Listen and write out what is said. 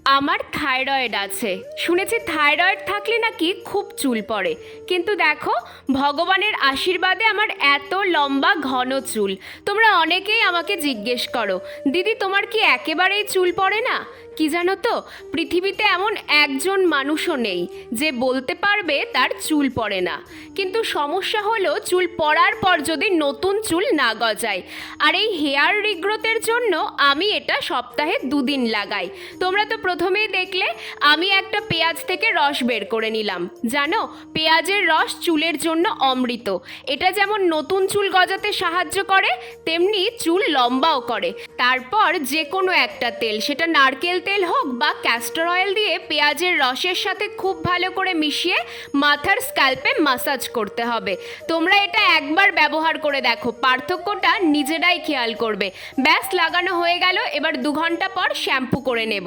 আমার থাইরয়েড আছে। শুনেছি থাইরয়েড থাকলে নাকি খুব চুল পড়ে, কিন্তু দেখো, ভগবানের আশীর্বাদে আমার এত লম্বা ঘন চুল। তোমরা অনেকেই আমাকে জিজ্ঞেস করো, দিদি তোমার কি একেবারেই চুল পড়ে না? কি জানো তো, পৃথিবীতে এমন একজন মানুষও নেই যে বলতে পারবে তার চুল পড়ে না। কিন্তু সমস্যা হলো চুল পড়ার পর যদি নতুন চুল না গজায়। আর এই হেয়ার রিগ্রোথের জন্য আমি এটা সপ্তাহে 2 দিন লাগাই। তোমরা তো প্রথমেই দেখলে আমি একটা পেঁয়াজ থেকে রস বের করে নিলাম। জানো, পেঁয়াজের রস চুলের জন্য অমৃত। এটা যেমন নতুন চুল গজাতে সাহায্য করে, তেমনি চুল লম্বাও করে। তারপর যে কোনো একটা তেল, সেটা নারকেল তেল হোক বা ক্যাস্টর অয়েল, দিয়ে পেঁয়াজের রসের সাথে খুব ভালো করে মিশিয়ে মাথার স্ক্যাল্পে মাসাজ করতে হবে। তোমরা এটা একবার ব্যবহার করে দেখো, পার্থক্যটা নিজেরাই খেয়াল করবে। ব্যাস, লাগানো হয়ে গেল। এবার 2 ঘন্টা পর শ্যাম্পু করে নেব।